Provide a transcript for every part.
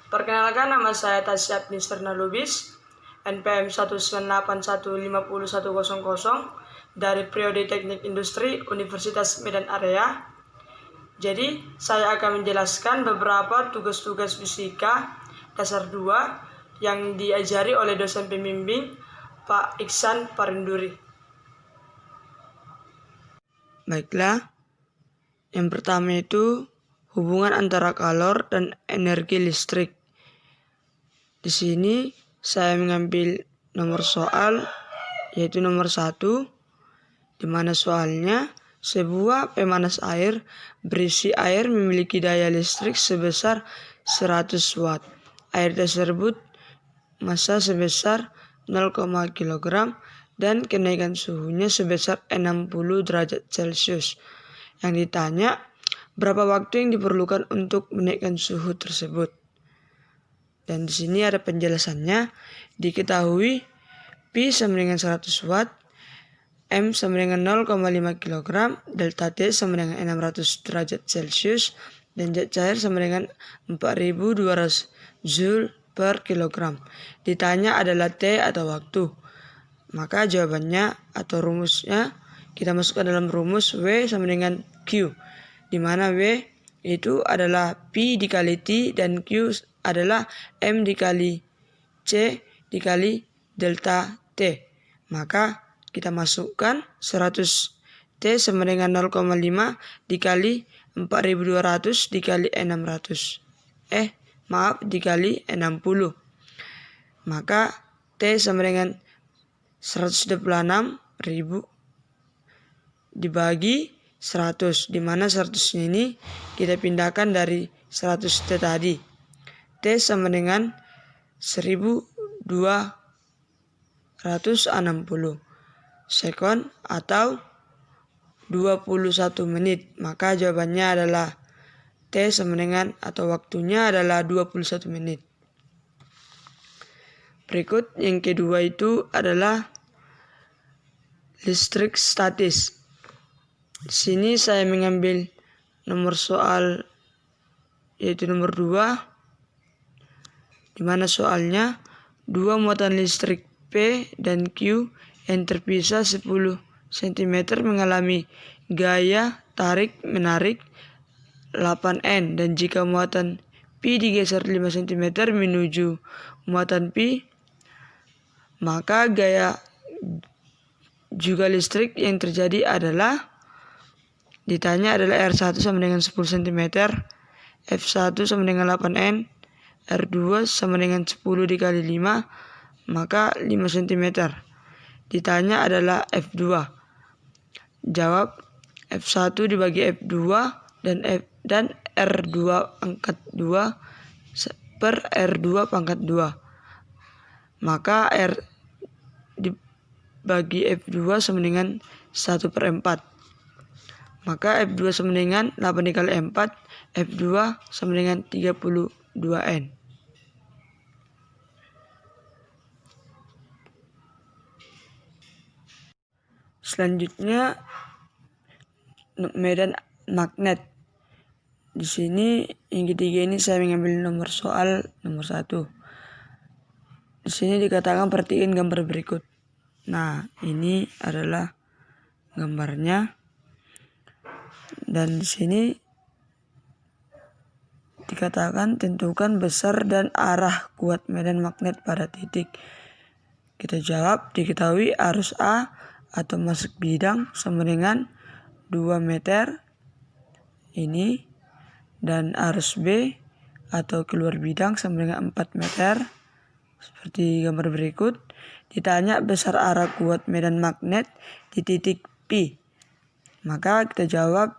Perkenalkan, nama saya Tasya Nisterna Lubis, NPM 198150100 dari Prodi Teknik Industri Universitas Medan Area. Jadi, saya akan menjelaskan beberapa tugas-tugas fisika dasar 2 yang diajari oleh dosen pembimbing Pak Iksan Parinduri. Baiklah, yang pertama itu hubungan antara kalor dan energi listrik. Di sini saya mengambil nomor soal yaitu nomor 1, di mana soalnya sebuah pemanas air berisi air memiliki daya listrik sebesar 100 watt. Air tersebut massa sebesar 0, kg dan kenaikan suhunya sebesar 60 derajat Celcius. Yang ditanya, berapa waktu yang diperlukan untuk menaikkan suhu tersebut? Dan di sini ada penjelasannya. Diketahui Pi sama dengan 100 watt, M sama dengan 0,5 kg, delta T sama dengan 600 derajat Celcius, dan zat cair sama dengan 4200 Joule per kilogram. Ditanya adalah T atau waktu. Maka jawabannya atau rumusnya kita masukkan dalam rumus W sama dengan Q, di mana W itu adalah Pi dikali T dan Q adalah M dikali C dikali delta T. Maka kita masukkan 100 T sama dengan 0,5 dikali 4200 dikali 600. Dikali 60. Maka T sama dengan 126.000 dibagi 100, di mana 100 ini kita pindahkan dari 100 T tadi. T sama dengan 1260 sekon atau 21 menit. Maka jawabannya adalah T sama dengan atau waktunya adalah 21 menit. Berikut yang kedua itu adalah listrik statis. Di sini saya mengambil nomor soal yaitu nomor 2, di mana soalnya 2 muatan listrik P dan Q yang terpisah 10 cm mengalami gaya tarik-menarik 8N, dan jika muatan P digeser 5 cm menuju muatan P, maka gaya juga listrik yang terjadi adalah R1 sama dengan 10 cm, F1 sama dengan 8N, R2 sama dengan 10 dikali 5, maka 5 cm. Ditanya adalah F2. Jawab F1 dibagi F2 dan R2 pangkat 2 per R2 pangkat 2. Maka R dibagi F2 sama dengan 1/4. Maka F2 sama dengan 8 dikali 4, F2 sama dengan 32N. Selanjutnya medan magnet. Di sini yang ketiga ini saya mengambil nomor soal nomor 1. Di sini dikatakan perhatikan gambar berikut. Nah, ini adalah gambarnya. Dan di sini dikatakan tentukan besar dan arah kuat medan magnet pada titik. Kita jawab, diketahui arus A atau masuk bidang sama dengan 2 meter ini, dan arus B atau keluar bidang sama dengan 4 meter seperti gambar berikut. Ditanya besar arah kuat medan magnet di titik P, maka kita jawab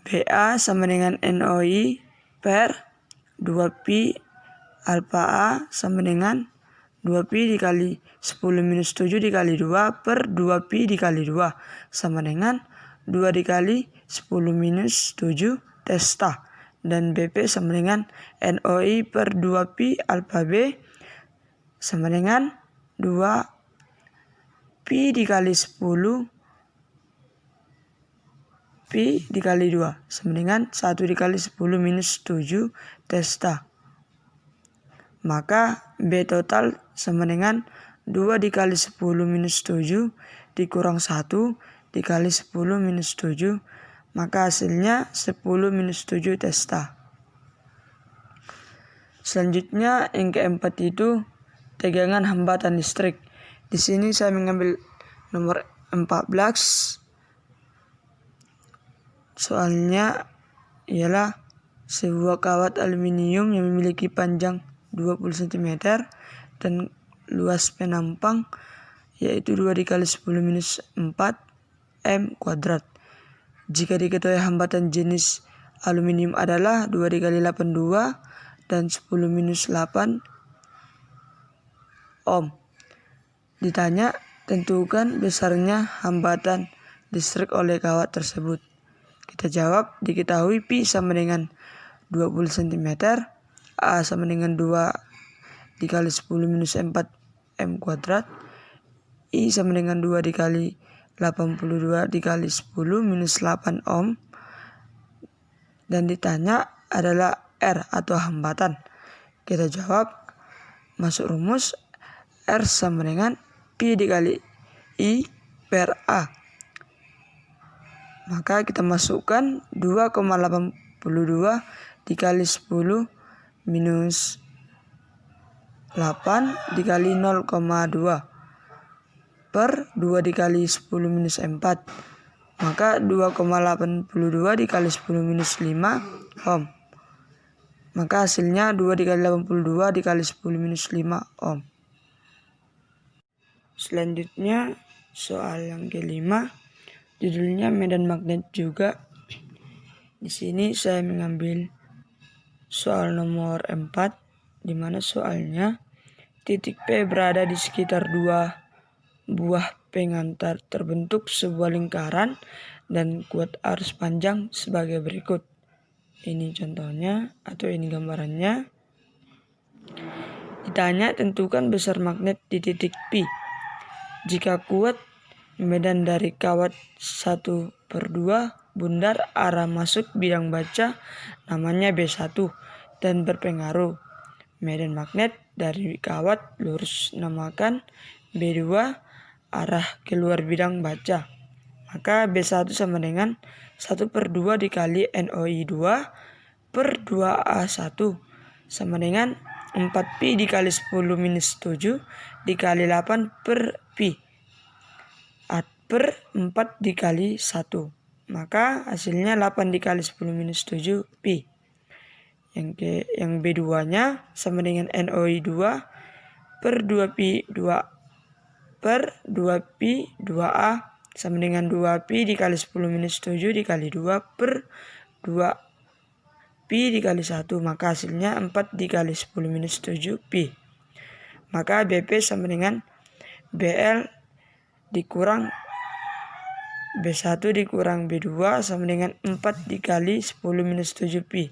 BA sama dengan NOI per 2Pi alfa A sama dengan 2Pi dikali 10 minus 7 dikali 2 per 2Pi dikali 2 sama dengan 2 dikali 10 minus 7 testa. Dan BP sama dengan NOI per 2Pi alfa B sama dengan 2Pi dikali 10 Pi dikali 2 sama dengan 1 dikali 10 minus 7 testa. Maka B total sama dengan 2 dikali 10 minus 7 dikurang 1 dikali 10 minus 7. Maka hasilnya 10 minus 7 testa. Selanjutnya yang keempat itu tegangan hambatan listrik. Di sini saya mengambil nomor 14. Soalnya ialah sebuah kawat aluminium yang memiliki panjang 20 cm dan luas penampang yaitu 2 dikali 10 minus 4 m kuadrat. Jika diketahui hambatan jenis aluminium adalah 2 dikali 82 dan 10 minus 8 ohm. Ditanya, tentukan besarnya hambatan listrik oleh kawat tersebut. Kita jawab, diketahui Pi sama dengan 20 cm, A sama dengan 2 dikali 10 minus 4 m kuadrat, I sama dengan 2 dikali 82 dikali 10 minus 8 ohm, dan ditanya adalah R atau hambatan. Kita jawab, masuk rumus, R sama dengan Pi dikali I per A. Maka kita masukkan 2,82 dikali 10 minus 8 dikali 0,2 per 2 dikali 10 minus 4. Maka 2,82 dikali 10 minus 5 ohm. Maka hasilnya 2 dikali 82 dikali 10 minus 5 ohm. Selanjutnya soal yang kelima, judulnya medan magnet juga. Di sini saya mengambil soal nomor 4, di mana soalnya titik P berada di sekitar 2 buah pengantar terbentuk sebuah lingkaran dan kuat arus panjang sebagai berikut. Ini contohnya atau ini gambarannya. Ditanya, tentukan besar magnet di titik P. Jika kuat medan dari kawat 1/2 bundar arah masuk bidang baca namanya B1 dan berpengaruh. Medan magnet dari kawat lurus namakan B2 arah keluar bidang baca. Maka B1 sama dengan 1/2 dikali NOI2 per 2A1 sama dengan 4Pi dikali 10 minus 7 dikali 8 per Pi per 4 dikali 1. Maka hasilnya 8 dikali 10 minus 7 Pi. Yang B2-nya sama dengan NOI2 per 2Pi 2 per 2Pi 2A sama dengan 2Pi dikali 10 minus 7 dikali 2 per 2Pi dikali 1. Maka hasilnya 4 dikali 10 minus 7 Pi. Maka BP sama dengan BL dikurang B1 dikurang B2 sama dengan 4 dikali 10 minus 7 Pi.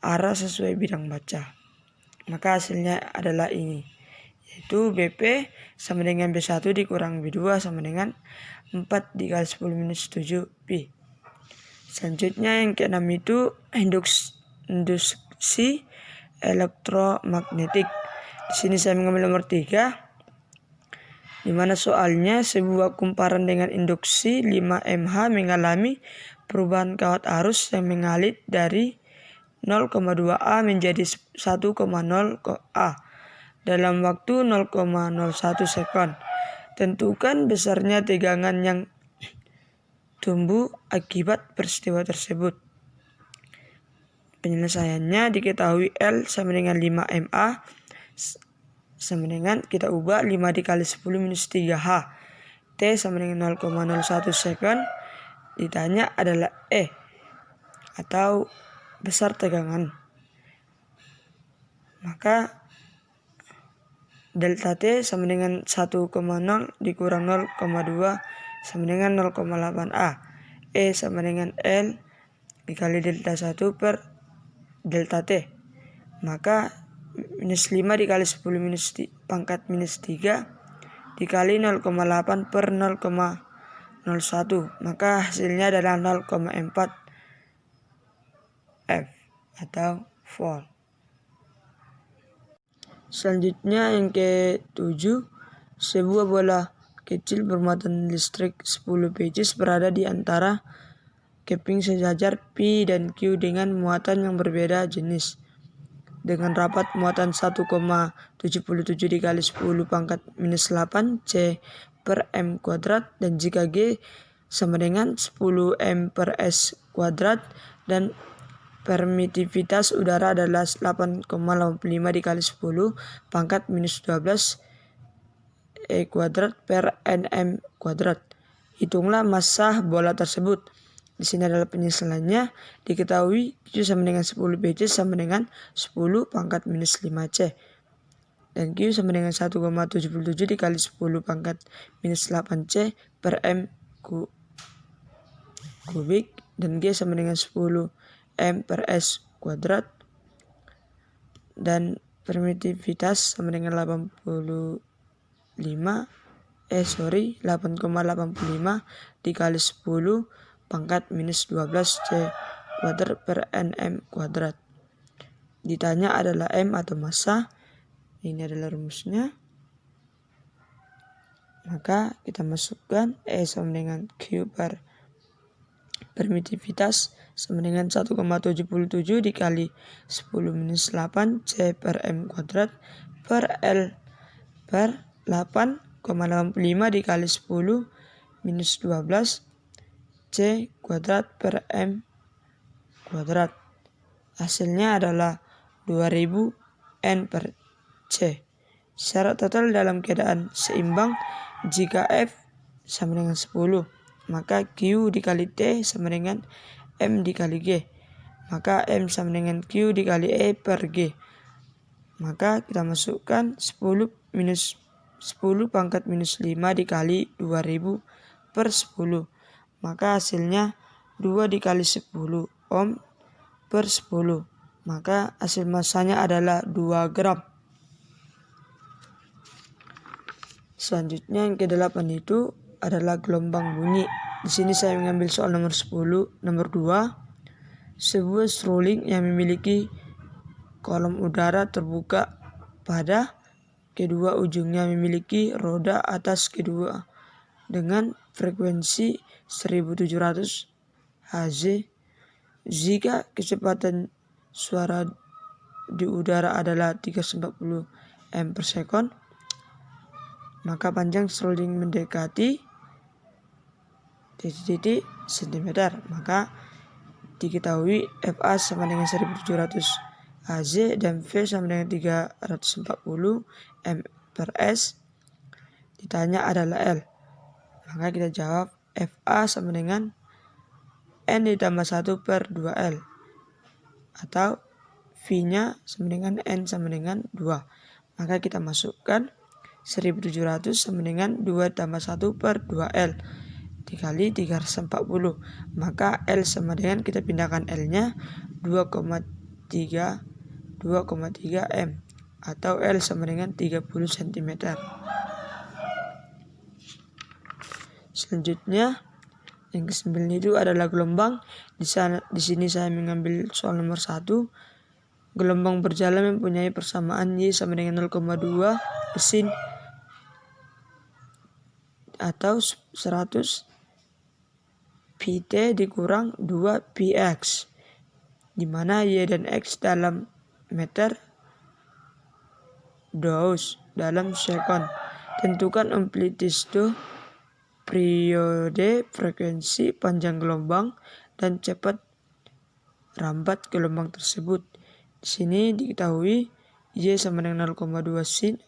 Arah sesuai bidang baca. Maka hasilnya adalah ini. Yaitu BP sama dengan B1 dikurang B2 sama dengan 4 dikali 10 minus 7 Pi. Selanjutnya yang keenam itu induksi elektromagnetik. Di sini saya mengambil nomor 3. Di mana soalnya sebuah kumparan dengan induksi 5 mH mengalami perubahan kawat arus yang mengalir dari 0,2 A menjadi 1,0 A dalam waktu 0,01 sekon. Tentukan besarnya tegangan yang tumbuh akibat peristiwa tersebut. Penyelesaiannya diketahui L sama dengan 5 mA sama dengan kita ubah 5 dikali 10 minus 3H. T sama dengan 0,01 sekon. Ditanya adalah E atau besar tegangan. Maka delta T sama dengan 1,0 dikurang 0,2 sama dengan 0,8 A. E sama dengan L dikali delta 1 per delta T. Maka minus 5 dikali 10 minus pangkat minus 3 dikali 0,8 per 0,01. Maka hasilnya adalah 0,4 F atau volt. Selanjutnya yang ke-7, sebuah bola kecil bermuatan listrik 10 pcs berada di antara keping sejajar P dan Q dengan muatan yang berbeda jenis. Dengan rapat muatan 1,77 dikali 10 pangkat minus 8 C per M kuadrat, dan jika G sama dengan 10 M per S kuadrat dan permitivitas udara adalah 8,85 dikali 10 pangkat minus 12 E kuadrat per NM kuadrat. Hitunglah massa bola tersebut. Di sini adalah penyesalannya. Diketahui Q sama dengan 10 pc sama dengan 10 pangkat minus 5C. Dan Q sama dengan 1,77 dikali 10 pangkat minus 8C per M kubik. Dan G sama dengan 10 M per S kuadrat. Dan permitivitas sama dengan 8,85 dikali 10 pangkat minus 12 C kuadrat per NM kuadrat. Ditanya adalah M atau massa. Ini adalah rumusnya. Maka kita masukkan E sama dengan Q per permitivitas sama dengan 1,77 dikali 10 minus 8 C per M kuadrat per L per 8,85 dikali 10 minus 12 C kuadrat per M kuadrat. Hasilnya adalah 2000 N per C. Syarat total dalam keadaan seimbang jika F sama dengan 10, maka Q dikali T sama dengan M dikali G. Maka M sama dengan Q dikali E per G. Maka kita masukkan 10 pangkat minus 5 dikali 2000 per 10. Maka hasilnya 2 dikali 10 ohm per 10. Maka hasil massanya adalah 2 gram. Selanjutnya yang ke-8 itu adalah gelombang bunyi. Di sini saya mengambil soal nomor 10, nomor 2. Sebuah seruling yang memiliki kolom udara terbuka pada kedua ujungnya memiliki roda atas kedua dengan frekuensi 1700 Hz. Jika kecepatan suara di udara adalah 340 m per second, maka panjang seruling mendekati titik-titik sentimeter. Maka diketahui FA sama dengan 1700 Hz dan V sama dengan 340 M per S. Ditanya adalah L. Maka kita jawab FA sama dengan N ditambah 1 per 2L. Atau V-nya sama dengan N sama dengan 2. Maka kita masukkan 1700 sama dengan 2 tambah 1 per 2L dikali 340. Maka L sama dengan, kita pindahkan L-nya 2,3 M atau L sama dengan 30 cm. Selanjutnya yang ke-9 itu adalah gelombang. Di sini saya mengambil soal nomor 1. Gelombang berjalan mempunyai persamaan Y sama dengan 0,2 sin atau 100 Pt dikurang 2 Px, di mana Y dan X dalam meter, Gauss dalam sekon. Tentukan amplitude, periode, frekuensi, panjang gelombang, dan cepat rambat gelombang tersebut. Di sini diketahui Y sama dengan 0,2 sin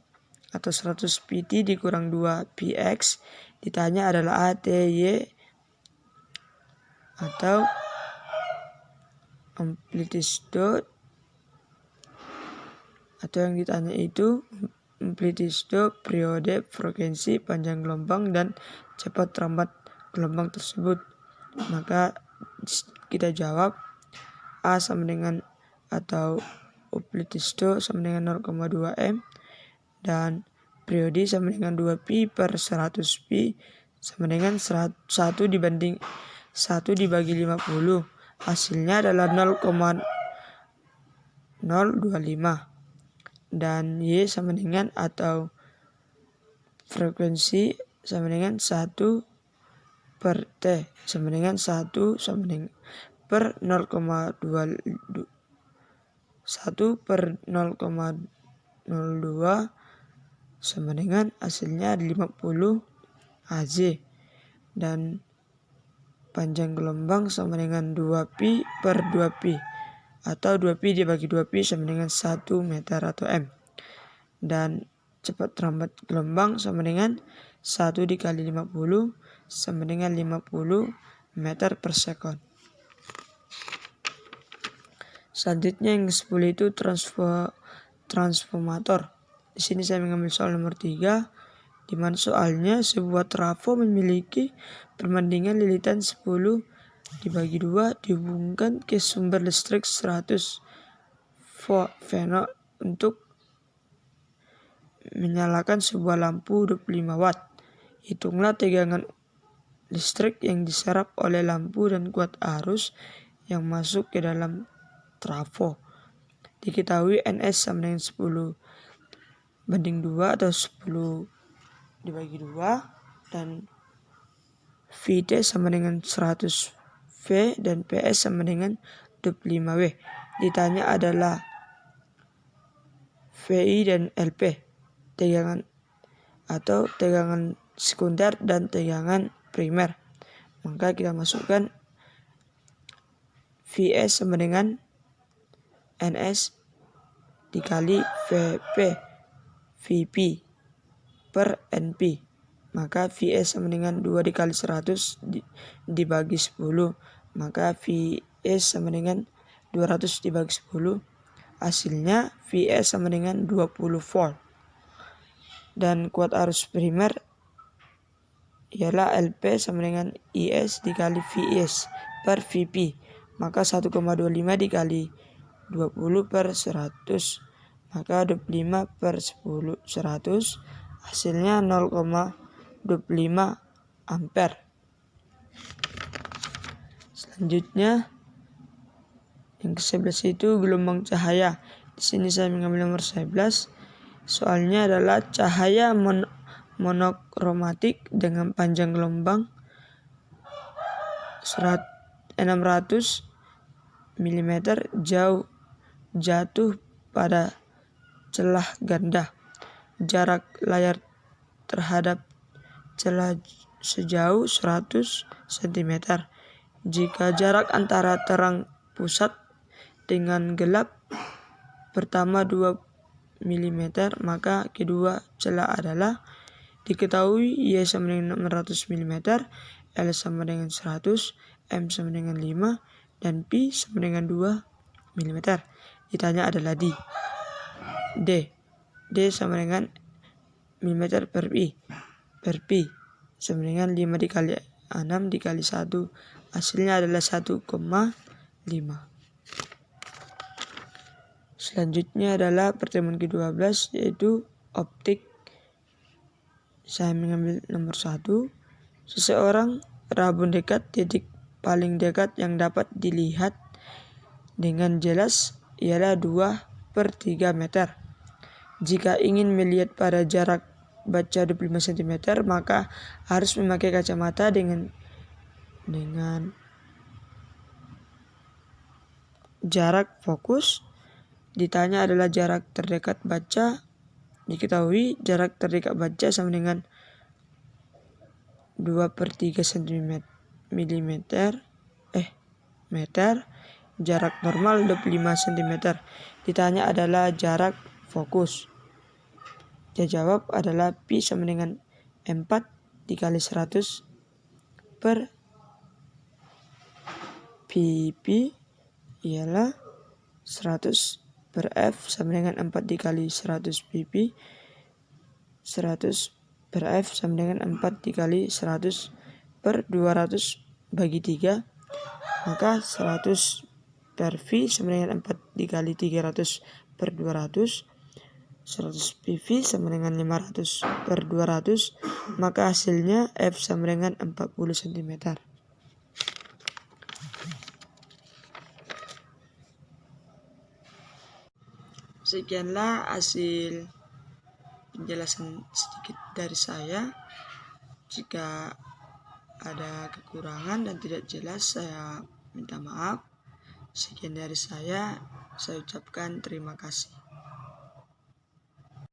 atau 100 Pt dikurang 2 Px. Ditanya adalah ATY atau amplitude, atau yang ditanya itu amplitude, periode, frekuensi, panjang gelombang, dan cepat rambat gelombang tersebut. Maka kita jawab A sama dengan atau amplitude sama dengan 0,2 M dan periode sama dengan 2 pi per 100 pi sama dengan 1 dibagi 50. Hasilnya adalah 0,025. dan Y sama dengan atau frekuensi sama dengan 1 per T sama dengan 1 sama dengan per 0,2 1 per 0,02 sama dengan hasilnya 50 AZ, dan panjang gelombang sama dengan 2pi per 2pi atau 2pi dibagi 2pi sama dengan 1 meter atau M, dan cepat rambat gelombang sama dengan 1 dikali 50 sama dengan 50 meter per sekon. Selanjutnya yang ke-10 itu transformator. Di sini saya mengambil soal nomor 3, di mana soalnya sebuah trafo memiliki perbandingan lilitan 10 dibagi 2 dihubungkan ke sumber listrik 100 volt untuk menyalakan sebuah lampu 25 watt. Hitunglah tegangan listrik yang diserap oleh lampu dan kuat arus yang masuk ke dalam trafo. Diketahui NS sama dengan 10/2 atau 10 dibagi 2, dan VT sama dengan 100 V dan PS sama dengan 25 W. Ditanya adalah VI dan LP, tegangan atau tegangan sekunder dan tegangan primer. Maka kita masukkan VS sama dengan NS dikali VP per NP. Maka VS sama dengan 2 dikali 100 dibagi 10. Maka VS sama dengan 200 dibagi 10. Hasilnya VS sama dengan 20 volt. Dan kuat arus primer ialah LP sama dengan IS dikali VS per VP. Maka 1,25 dikali 20 per 100. Maka 25 per 10 100. Hasilnya 0,25 ampere. Selanjutnya yang ke-11 itu gelombang cahaya. Di sini saya mengambil nomor 11. Soalnya adalah cahaya monokromatik dengan panjang gelombang 600 mm jatuh pada celah ganda. Jarak layar terhadap celah sejauh 100 cm. Jika jarak antara terang pusat dengan gelap pertama 2 mm, maka kedua celah adalah diketahui Y sama dengan 600 mm, L sama dengan 100, M sama dengan 5, dan Pi sama dengan 2 mm. Ditanya adalah D sama dengan mm per pi sama dengan 5 dikali 6 dikali 1. Hasilnya adalah 1,5. Selanjutnya adalah pertemuan ke-12, yaitu optik. Saya mengambil nomor 1. Seseorang rabun dekat titik paling dekat yang dapat dilihat dengan jelas ialah 2/3 meter. Jika ingin melihat pada jarak baca 25 cm, maka harus memakai kacamata dengan jarak fokus. Ditanya adalah jarak terdekat baca. Diketahui jarak terdekat baca sama dengan 2/3 meter. Jarak normal 25 cm. Ditanya adalah jarak fokus. Dia jawab adalah Pi sama dengan 4 dikali 100 per pp ialah 100 per F sama dengan 4 dikali 100 pp. 100 per F sama dengan 4 dikali 100 per 200 bagi 3. Maka 100 per V sama dengan 4 dikali 300 per 200. 100 PV sama dengan 500 per 200. Maka hasilnya F sama dengan 40 cm. Sekianlah hasil penjelasan sedikit dari saya. Jika ada kekurangan dan tidak jelas, saya minta maaf. Sekian dari saya ucapkan terima kasih.